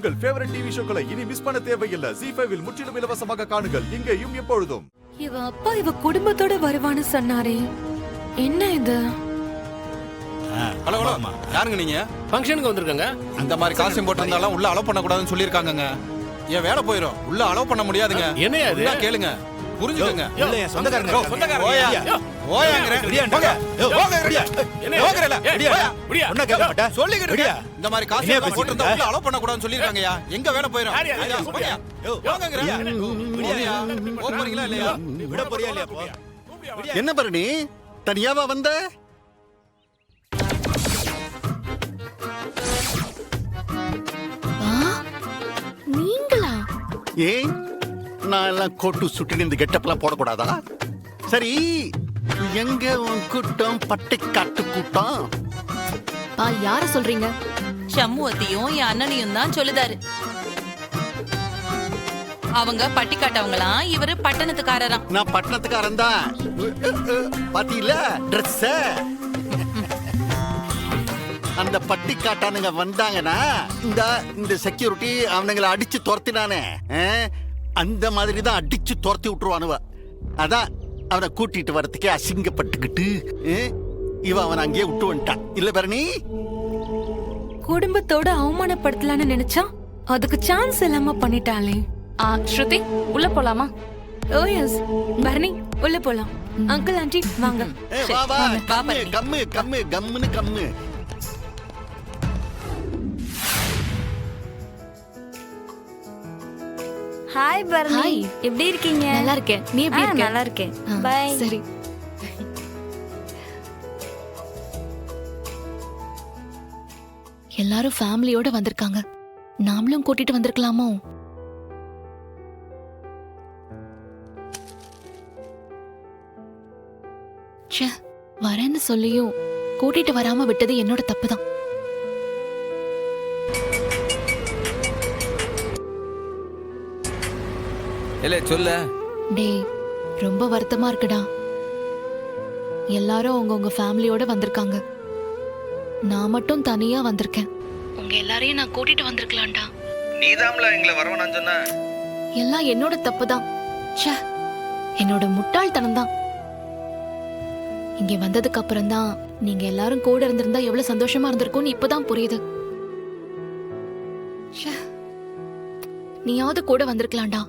உங்கள் favourite TV ஷோக்களை இனி miss பண்ண தேவையில்லை. ZEE5 இல் முற்றிலும் இலவசமாக காணுங்கள். இங்கேயும் எப்பொழுதும். இவ அப்பா இவ குடும்பத்தோட வருவான்னு சொன்னாரே, என்ன இது? ஹலோ ஹலோ, யாருங்க நீங்க? ஃபங்க்ஷனுக்கு வந்திருக்கங்க. அந்த மாதிரி காஸ்டியூம் போட்டிருந்தாலும் உள்ள அலோவ் பண்ண கூடாதுன்னு சொல்லிருக்காங்கங்க. என் வேலை போயிரும். உள்ள அலோவ் பண்ண முடியாதுங்க. என்னையா இது? உள்ள கேளுங்க, புரிஞ்சுக்கங்க. இல்ல என் சொந்தக்காரங்க. சொந்தக்காரங்க. ஓயாங்கற. போங்க. போங்க. என்ன ஓகறல? முடியா. ஒண்ணு கேட்க மாட்டேன். சொல்லிக்கிறேன். இந்த மாதிரி காஸ்டியூம் போட்டிருந்தா உள்ள அலோவ் பண்ண கூடாதுன்னு சொல்லிருக்காங்கயா. எங்க வேலை போயிரும். போங்க. போங்கங்கற. முடியா. போறீங்களா இல்லையா? விட போறியா இல்லையா போ. என்ன பரணி, தனியாவா வந்த? நீங்களா? ஏன் நான் எல்லாம் கோட்டு சுட்டி இந்த கெட்டப்லாம் போடக்கூடாதா? சரி, எங்க உன் கூட்டம், பட்டிக்காட்டு கூட்டம்? யார சொல்றீங்க? சம்முவத்தையும் என் அண்ணனையும் தான் சொல்லுதாரு. அவங்க பட்டிக்காட்டவங்களாம், இவரு பட்டணத்துக்காரராம். நான் பட்டணத்துக்காரன் தான். பாத்தீங்களா ட்ரெஸ்? அந்த பட்டிக்காட்டானுங்க வந்தாங்கன்னா இந்த செக்யூரிட்டி அவனுங்களை அடிச்சு துரத்தினானே, அந்த மாதிரி தான் அடிச்சு துரத்தி விட்டுருவானுவ. அதான் அவனை கூட்டிட்டு வரதுக்கே அசிங்கப்பட்டுக்கிட்டு இவன் அவன் அங்கேயே விட்டு வந்துட்டான். இல்ல பரணி, குடும்பத்தோட அவமானப்படுத்தலான்னு நினைச்சா அதுக்கு சான்ஸ் இல்லாம பண்ணிட்டாளே. ஸ்ருதி, உள்ள போலாமா? ஓ எஸ் பரணி, உள்ள போலாம். அங்கிள் ஆண்டி வாங்க. வா வா, கம்மு கம்மு கம்மு கம்முன்னு கம்மு. Hi Barney, Hi. எப்படி இருக்கீங்க? நல்லா இருக்கேன். நீ எப்படி இருக்க? நல்லா இருக்கேன். பை. சரி. எல்லாரும் ஃபேமிலியோட வந்திருக்காங்க. நாமளும் கூட்டிட்டு வந்திருக்கலாமோ? ச்சே, வரேன்னு சொல்லியும் கூட்டிட்டு வராம விட்டது என்னோட தப்புதான். இல்ல சொல்ல. டேய், ரொம்ப வருத்தமா இருக்குடா. எல்லாரும் உங்க ஃபேமிலியோட வந்திருக்காங்க. நான் மட்டும் தனியா வந்திருக்கேன். உங்க எல்லாரையும் நான் கூட்டிட்டு வந்திருக்கலாம்டா. நீதாம்ல எங்களை வரவனான்னு சொன்ன. எல்லாம் என்னோட தப்புதான். ச்சே, என்னோட முட்டாள்தனம் தான். இங்க வந்ததுக்கு அப்புறம் தான் நீங்க எல்லாரும் கூட இருந்திருந்தா எவ்வளவு சந்தோஷமா இருந்திருக்கும்னு இப்பதான் புரியுது. ச்சே, நீயாவது கூட வந்திருக்கலாம்டா.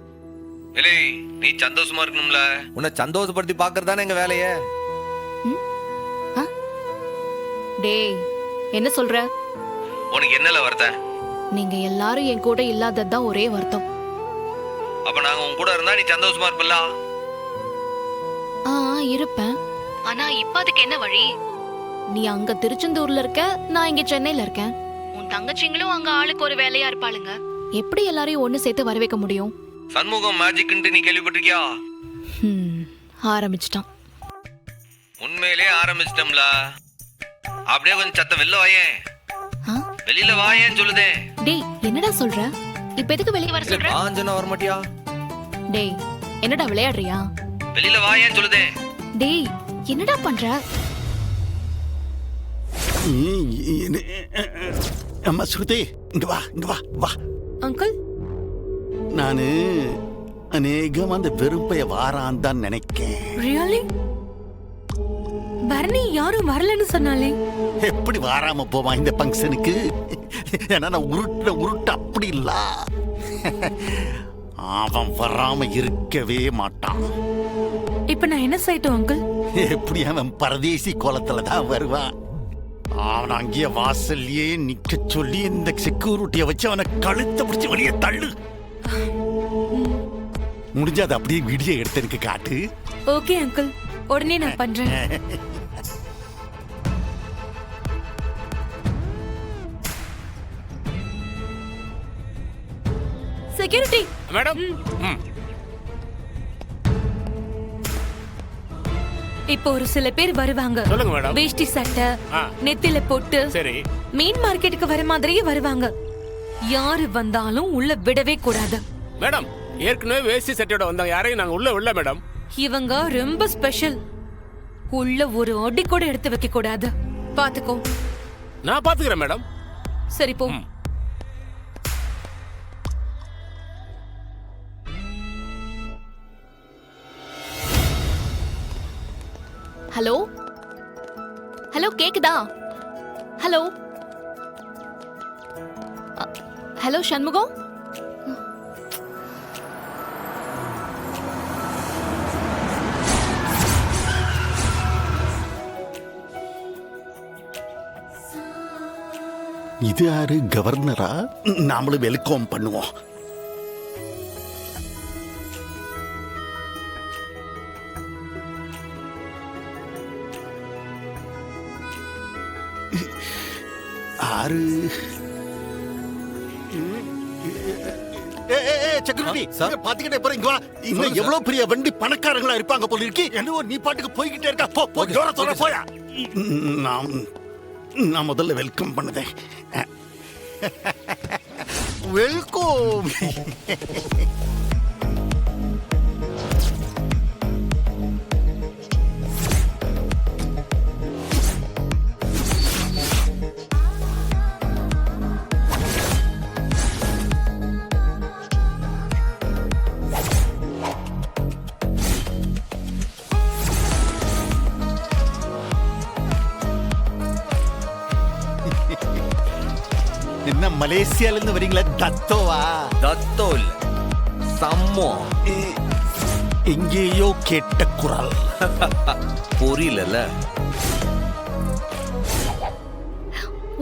இல்லை, நீ சந்தோஷமா இருக்கணும்ல. உன்னை சந்தோஷப்படுத்தி பாக்குறதானே எங்க வேலையே. டேய், என்ன சொல்ற? உனக்கு என்னல வருத்த? நீங்க எல்லாரும் என் கூட இல்லாததுதான் ஒரே வருத்தம். அப்ப நாங்க உன் கூட இருந்தா நீ சந்தோஷமா இருப்பல்ல? இருப்பேன். ஆனா இப்ப அதுக்கு என்ன வழி? நீ அங்க திருச்செந்தூர்ல இருக்க, நான் இங்க சென்னையில இருக்கேன். உன் தங்கச்சிங்களும் அங்க ஆளுக்கு ஒரு வேலையா இருப்பாளுங்க. எப்படி எல்லாரையும் ஒண்ணு சேர்த்து வர வைக்க முடியும்? சண்முகம் மேஜிக்ன்ட்டு நீ கேள்விப்பட்டிருக்கியா? ஆரம்பிச்சிட்டான். உண்மையிலே ஆரம்பிச்சிட்டோம்ல. அப்படியே கொஞ்சம் சத்தம் வெளில வாயேன். வெளியில வாயேன்னு சொல்லுதே. டேய், என்னடா சொல்ற? இப்ப எதுக்கு வெளிய வர சொல்ற? ஆஞ்சனா வர மாட்டியா? டேய், என்னடா விளையாடுறியா? வெளியில வாயேன்னு சொல்லுதே. டேய், என்னடா பண்ற? அம்மா ஸ்ருதி, இங்க வா இங்க வா வா. அங்கிள், நானு அநேகமா அந்த வெறுப்பைய வாரான் தான் நினைக்கேன். ரியலி? பரணி யாரும் வரலன்னு சொன்னாலே. எப்படி வாராம போவான் இந்த ஃபங்க்ஷனுக்கு? ஏன்னா நான் உருட்டு அப்படி இல்ல. அவன் வராம இருக்கவே மாட்டான். இப்ப நான் என்ன செய்யட்டும் அங்கிள்? எப்படி அவன் பரதேசி கோலத்துல தான் வருவான். அவன் அங்கேயே வாசல்லையே நிக்க சொல்லி இந்த செக்யூரிட்டியை வச்சு அவனை கழுத்தை பிடிச்சி வெளியே தள்ளு. முடிஞ்சாது அப்படியே வீடியோ எடுத்து எனக்கு காட்டு. ஓகே அங்கிள், உடனே நான் பண்றேன். Security madam. இப்போ ஒரு சில பேர் வருவாங்க. சொல்லுங்க மேடம். வேஷ்டி சட்டை, நெத்தில போட்டு, சரி, மீன் மார்க்கெட்டுக்கு வர மாதிரியே வருவாங்க. யாரு வந்தாலும் உள்ள விடவே கூடாது. மேடம், ஏற்கனவே வேஷ்டி சட்டையோட வந்தாங்க, யாரையும் நாங்க உள்ள விடல மேடம். இவங்க ரொம்ப ஸ்பெஷல். உள்ள ஒரு அடி கூட எடுத்து வைக்க கூடாது. பாத்துக்கோ. நான் பாத்துக்கிறேன் மேடம். சரி போ. ஹலோ ஹலோ கேக்குதா? Hello hello Shanmugam. இது யாரு, கவர்னரா? நாமளும் வெல்கம் பண்ணுவோம். ஆறு செக்யூரிட்டி பாத்துக்கிட்டே போற, இங்க வா. இன்னும் எவ்வளவு பெரிய வண்டி பணக்காரங்களா இருப்பாங்க போல இருக்கு. என்னவோ நீ பாட்டுக்கு போய்கிட்டே இருக்கா. போ ஜோரத்தோட போயா. நான் முதல்ல வெல்கம் பண்ணுதேன். வெல்கம். என்ன மலேசியால இருந்து வரீங்களா? தத்தோவா? தத்தோ இல்ல, சம்மோ. எங்கேயோ கேட்ட குரல். புரியல.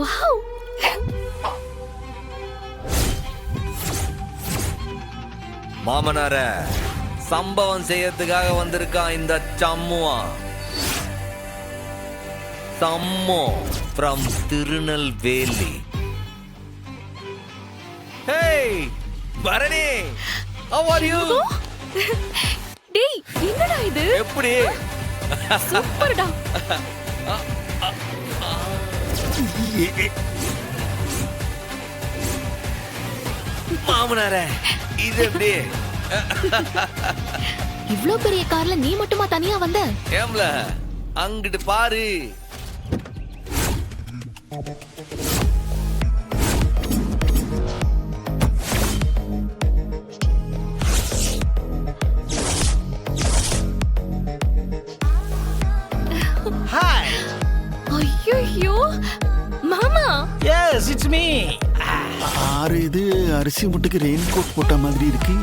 வாவ், மாமனார சம்பவம் செய்யறதுக்காக வந்திருக்கான் இந்த சம்முவா. சம்மோ from Tirunelveli. Hey, Bharani, how are you? டேய் என்னடா இது? எப்படி? சூப்பர்டா. மாமனார இது எப்படி? இவ்ளோ பெரிய கார்ல நீ மட்டுமா தனியா வந்த? ஏம்ல அங்கிட்டு பாரு. ஹாய். ஐயோ மாமா. Yes, it's me. ஆறு இது அரிசி முட்டுக்கு ரெயின் கோட் போட்ட மாதிரி இருக்கு.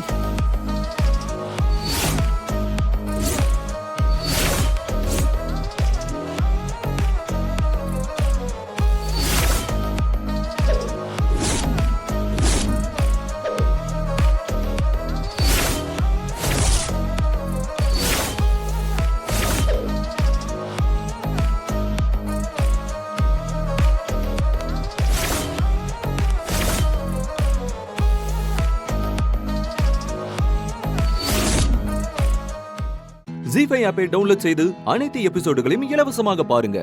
ZEE5 ஆப்பை டவுன்லோட் செய்து அனைத்து எபிசோடுகளையும் இலவசமாக பாருங்க.